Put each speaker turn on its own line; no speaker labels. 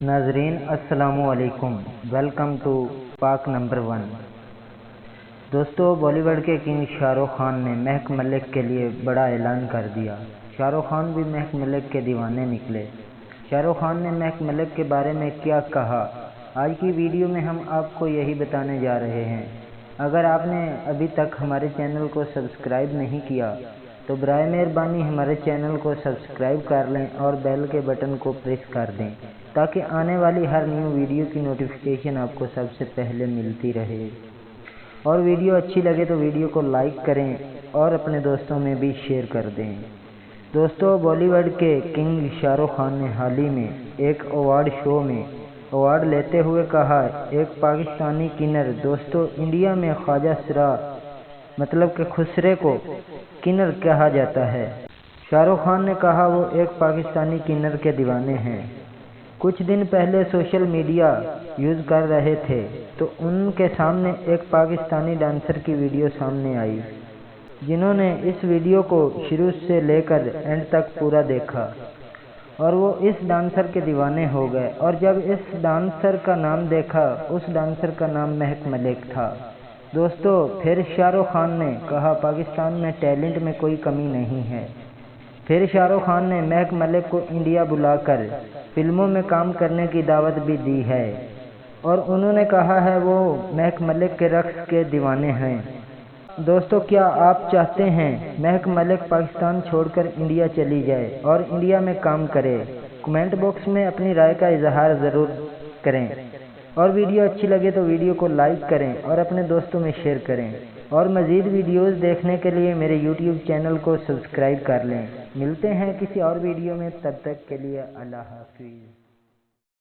नाजरीन अस्सलामु अलैकुम, वेलकम टू पाक नंबर 1। दोस्तों, बॉलीवुड के किंग शाहरुख खान ने महक मलिक के लिए बड़ा ऐलान कर दिया। शाहरुख खान भी महक मलिक के दीवाने निकले। शाहरुख खान ने महक मलिक के बारे में क्या कहा, आज की वीडियो में हम आपको यही बताने जा रहे हैं। अगर आपने अभी तक हमारे चैनल को सब्सक्राइब नहीं किया तो बराए मेहरबानी हमारे चैनल को सब्सक्राइब कर लें और बेल के बटन को प्रेस कर दें ताकि आने वाली हर न्यू वीडियो की नोटिफिकेशन आपको सबसे पहले मिलती रहे। और वीडियो अच्छी लगे तो वीडियो को लाइक करें और अपने दोस्तों में भी शेयर कर दें। दोस्तों, बॉलीवुड के किंग शाहरुख खान ने हाल ही में एक अवार्ड शो में अवार्ड लेते हुए कहा, एक पाकिस्तानी किन्नर। दोस्तों, इंडिया में ख्वाजा सिरा मतलब कि खुसरे को किन्नर कहा जाता है। शाहरुख खान ने कहा वो एक पाकिस्तानी किन्नर के दीवाने हैं। कुछ दिन पहले सोशल मीडिया यूज़ कर रहे थे तो उनके सामने एक पाकिस्तानी डांसर की वीडियो सामने आई, जिन्होंने इस वीडियो को शुरू से लेकर एंड तक पूरा देखा और वो इस डांसर के दीवाने हो गए। और जब इस डांसर का नाम देखा, उस डांसर का नाम महक मलिक था। दोस्तों, फिर शाहरुख खान ने कहा पाकिस्तान में टैलेंट में कोई कमी नहीं है। फिर शाहरुख खान ने महक मलिक को इंडिया बुलाकर फिल्मों में काम करने की दावत भी दी है और उन्होंने कहा है वो महक मलिक के रक्स के दीवाने हैं। दोस्तों, क्या आप चाहते हैं महक मलिक पाकिस्तान छोड़कर इंडिया चली जाए और इंडिया में काम करे? कमेंट बॉक्स में अपनी राय का इजहार ज़रूर करें और वीडियो अच्छी लगे तो वीडियो को लाइक करें और अपने दोस्तों में शेयर करें। और मज़ीद वीडियोस देखने के लिए मेरे यूट्यूब चैनल को सब्सक्राइब कर लें। मिलते हैं किसी और वीडियो में, तब तक के लिए अल्लाह हाफिज़।